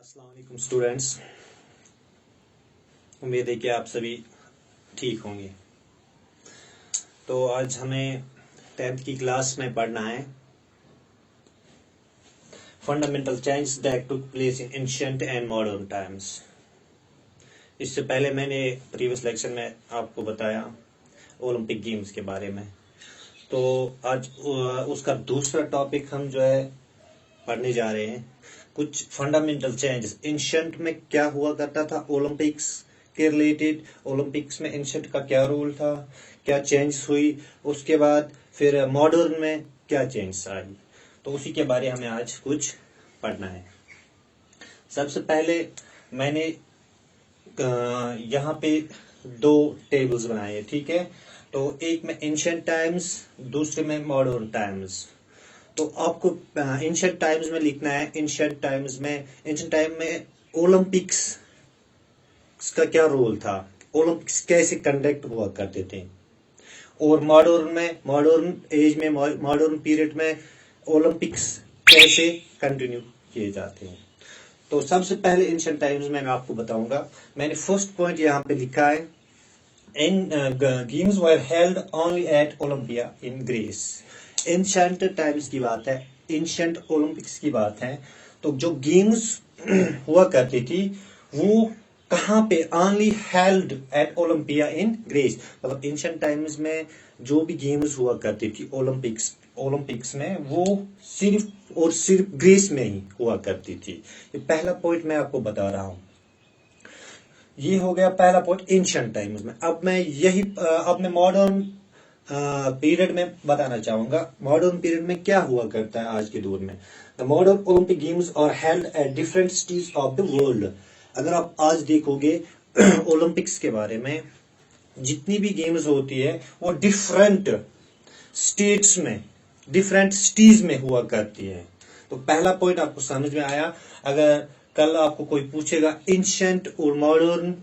अस्सलाम वालेकुम स्टूडेंट्स। उम्मीद है कि आप सभी ठीक होंगे। तो आज हमें 10th की क्लास में पढ़ना है fundamental changes that took place in ancient and modern times. इससे पहले मैंने प्रीवियस लेक्चर में आपको बताया ओलंपिक गेम्स के बारे में। तो आज उसका दूसरा टॉपिक हम जो है पढ़ने जा रहे हैं, कुछ फंडामेंटल चेंजेस एंशिएंट में क्या हुआ करता था ओलंपिक्स के रिलेटेड, ओलंपिक्स में एंशिएंट का क्या रोल था, क्या चेंज हुई, उसके बाद फिर मॉडर्न में क्या चेंज आई। तो उसी के बारे में हमें आज कुछ पढ़ना है। सबसे पहले मैंने यहाँ पे दो टेबल्स बनाए हैं, ठीक है। तो एक में एंशिएंट टाइम्स, दूसरे में मॉडर्न टाइम्स। तो आपको एंशिएंट टाइम्स में लिखना है, एंशिएंट टाइम में ओलंपिक्स का क्या रोल था, ओलंपिक्स कैसे कंडक्ट हुआ करते थे। और मॉडर्न पीरियड में ओलंपिक्स कैसे कंटिन्यू किए जाते हैं। तो सबसे पहले एंशिएंट टाइम्स में मैं आपको बताऊंगा। मैंने फर्स्ट पॉइंट यहाँ पे लिखा है, games were held only at Olympia in Greece. Ancient times की बात है, एंशिएंट ओलंपिक्स की बात है। तो जो गेम्स हुआ करती थी वो कहाँ पे, only held at Olympia in Greece. मतलब एंशिएंट टाइम्स में जो भी गेम्स हुआ करती थी ओलंपिक्स में, वो सिर्फ और सिर्फ ग्रीस में ही हुआ करती थी। ये पहला पॉइंट मैं आपको बता रहा हूं। ये हो गया पहला पॉइंट एंशिएंट टाइम्स में। अब मैं मॉडर्न पीरियड में बताना चाहूंगा, मॉडर्न पीरियड में क्या हुआ करता है आज के दौर में। The modern Olympic games are held at different cities of the world. अगर आप आज देखोगे ओलंपिक्स के बारे में, जितनी भी गेम्स होती है वो डिफरेंट स्टेट्स में, डिफरेंट सिटीज में हुआ करती है। तो पहला पॉइंट आपको समझ में आया। अगर कल आपको कोई पूछेगा एंशिएंट और मॉडर्न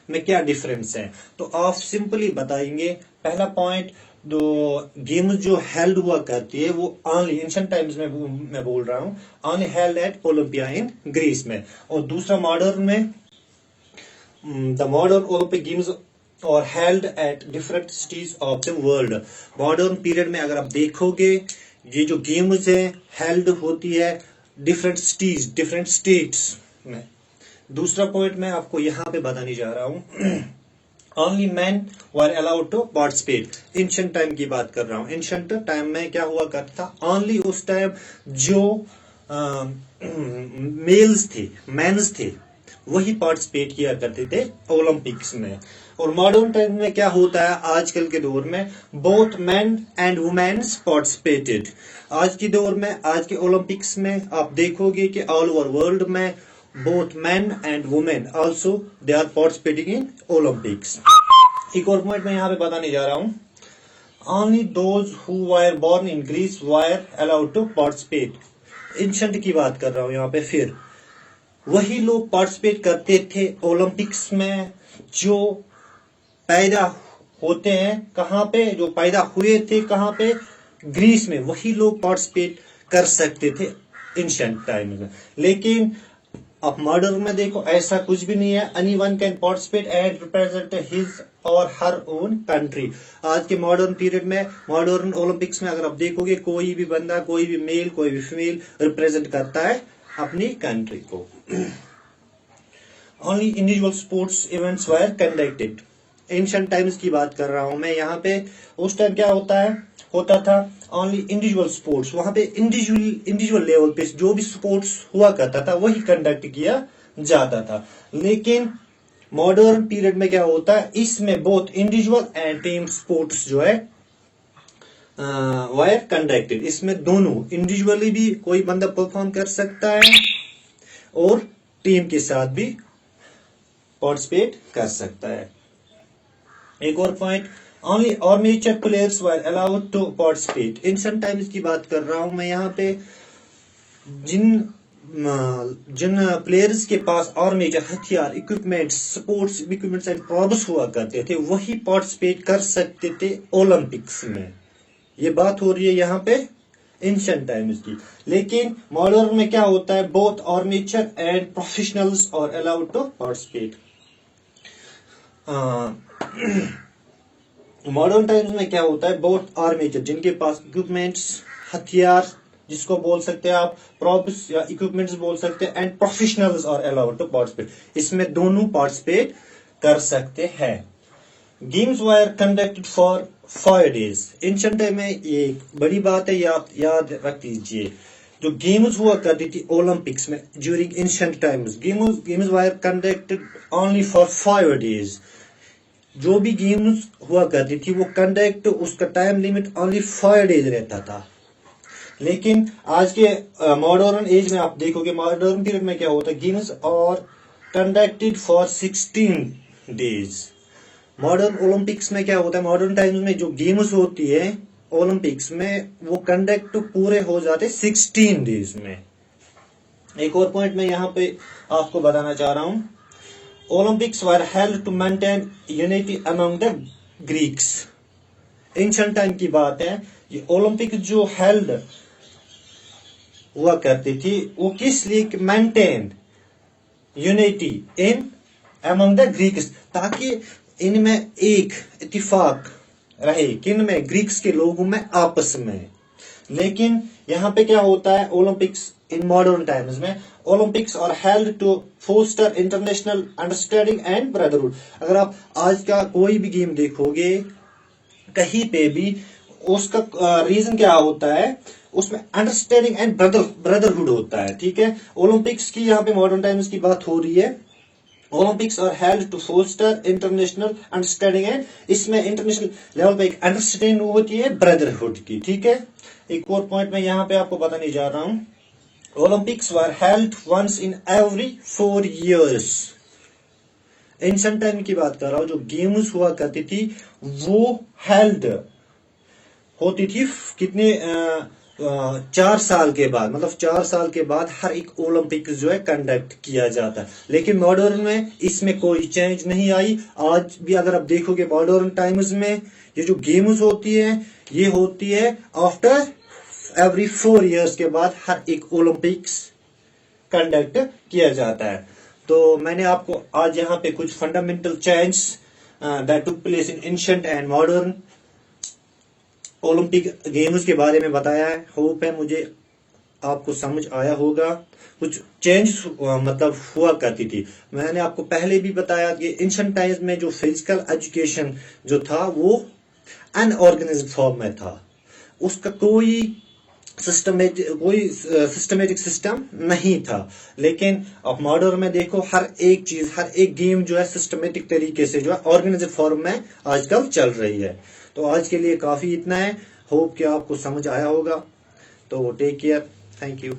में क्या डिफरेंस है, तो आप सिंपली बताएंगे पहला पॉइंट, दो गेम्स जो हेल्ड हुआ करती है वो ओनली एंशिएंट टाइम्स में, मैं बोल रहा हूं, only held at Olympia in Greece में। और दूसरा मॉडर्न में, द मॉडर्न ओलंपिक गेम्स और held at different cities of the world. Modern period में अगर आप देखोगे, ये जो गेम्स है हेल्ड होती है डिफरेंट सिटीज, डिफरेंट स्टेट्स में। दूसरा पॉइंट मैं आपको यहाँ पे बताने जा रहा हूं, only man were allowed to participate. Ancient time की बात कर रहा हूं। एंशिएंट टाइम में क्या हुआ करता था, ओनली उस टाइम जो मेल्स थे, मेंस थे, वही पार्टिसिपेट किया करते थे ओलंपिक्स में। और मॉडर्न टाइम में क्या होता है आजकल के दौर में, both men and womens participated. आज के दौर में, आज के ओलंपिक्स में आप देखोगे कि ऑल ओवर वर्ल्ड में both men and women also they are participating in Olympics। एक और पॉइंट मैं यहाँ पे बताने जा रहा हूँ, only those who were born in Greece were allowed to participate। Ancient की बात कर रहा हूँ यहाँ पे। फिर वही लोग पार्टिसिपेट करते थे ओलंपिक्स में जो पैदा होते हैं कहाँ पे, जो पैदा हुए थे कहाँ पे, ग्रीस में। वही लोग पार्टिसिपेट कर सकते थे एंशिएंट टाइम में। लेकिन अब मॉडर्न में देखो, ऐसा कुछ भी नहीं है। Anyone can participate and represent his और हर ओन कंट्री। आज के मॉडर्न पीरियड में, मॉडर्न ओलंपिक्स में अगर आप देखोगे, कोई भी बंदा, कोई भी मेल, कोई भी फीमेल रिप्रेजेंट करता है अपनी कंट्री को। ओनली इंडिविजुअल स्पोर्ट्स इवेंट्स वर कंडक्टेड। एंशिएंट टाइम्स की बात कर रहा हूं मैं यहाँ पे। उस टाइम क्या होता था ओनली इंडिविजुअल स्पोर्ट्स। वहां पे इंडिविजुअल लेवल पे जो भी स्पोर्ट्स हुआ करता था वही कंडक्ट किया जाता था। लेकिन मॉडर्न पीरियड में क्या होता है, इसमें both individual and team sports जो है वर कंडक्टेड। इसमें दोनों, इंडिविजुअली भी कोई बंदा परफॉर्म कर सकता है और टीम के साथ भी पार्टिसिपेट कर सकता है। एक और point, only amateur players were allowed to participate. Ancient times की बात कर रहा हूं मैं यहाँ पे। जिन प्लेयर्स के पास आर्मेचर हथियार, equipments, sports equipments and props हुआ करते थे, वही पार्टिसिपेट कर सकते थे ओलंपिक्स में। ये बात हो रही है यहाँ पे एंशिएंट टाइम्स की। लेकिन मॉडर्न में क्या होता है, both amateur and professionals are allowed to participate. Modern times में क्या होता है, बोथ आर्मेचर जिनके पास इक्विपमेंट्स, हथियार जिसको बोल सकते हैं आप, प्रॉप्स या इक्विपमेंट्स बोल सकते हैं, and professionals are allowed to participate. इसमें दोनों पार्टिसिपेट कर सकते हैं। Games were conducted for 5 days। Ancient time में ये बड़ी बात है, याद रख लीजिए। जो गेम्स हुआ करती थी ओलंपिक्स में during ancient times, games were conducted only for 5 days। जो भी गेम्स हुआ करती थी वो कंडक्ट, उसका टाइम लिमिट ओनली 5 days रहता था। लेकिन आज के मॉडर्न एज में आप देखोगे, मॉडर्न पीरियड में क्या होता है, games are conducted for 16 days। Modern Olympics में क्या होता है, मॉडर्न टाइम्स में जो गेम्स होती है ओलंपिक्स में वो कंडक्ट पूरे हो जाते 16 days में। एक और पॉइंट मैं यहाँ पे आपको बताना चाह रहा हूं, Olympics were held to maintain unity among the Greeks. Ancient time की बात है, ये ओलंपिक जो हेल्ड हुआ करती थी वो किस लिए, maintain unity in among the Greeks, ताकि इनमें एक इत्तेफाक रहे, किन में, ग्रीक्स के लोगों में आपस में। लेकिन यहाँ पे क्या होता है, ओलंपिक्स इन मॉडर्न टाइम्स में Olympics are held to foster international understanding and brotherhood. अगर आप आज का कोई भी गेम देखोगे कहीं पे भी, उसका रीजन क्या होता है, उसमें अंडरस्टैंडिंग एंड ब्रदरहुड होता है। ठीक है, ओलंपिक्स की यहाँ पे मॉडर्न टाइम्स की बात हो रही है। Olympics are held to foster international understanding and, इसमें इंटरनेशनल लेवल पे एक अंडरस्टैंडिंग होती है ब्रदरहुड की। ठीक है, एक और पॉइंट मैं यहाँ पे आपको बताने जा रहा हूँ, Olympics were held once in every 4 years। Ancient time की बात कर रहा हूँ, जो गेम्स हुआ करती थी वो हेल्ड होती थी कितने 4 साल के बाद, मतलब 4 साल के बाद हर एक ओलंपिक जो है कंडक्ट किया जाता है। लेकिन मॉडर्न में इसमें कोई चेंज नहीं आई। आज भी अगर आप देखोगे मॉडर्न टाइम्स में ये जो गेम्स होती है ये होती है आफ्टर एवरी 4 years के बाद हर एक ओलंपिक्स कंडक्ट किया जाता है। तो मैंने आपको आज यहाँ पे कुछ fundamental change that took place in ancient and modern Olympic games के बारे में बताया है। होप है मुझे आपको समझ आया होगा। कुछ चेंज मतलब हुआ करती थी। मैंने आपको पहले भी बताया कि एंशिएंट टाइम्स में जो फिजिकल एजुकेशन जो था वो अनऑर्गेनाइज्ड फॉर्म में था, उसका कोई सिस्टमेटिक सिस्टम नहीं था। लेकिन अब मॉडर्न में देखो हर एक चीज, हर एक गेम जो है सिस्टमेटिक तरीके से जो है ऑर्गेनाइज्ड फॉर्म में आजकल चल रही है। तो आज के लिए काफी इतना है। होप कि आपको समझ आया होगा। तो टेक केयर, थैंक यू।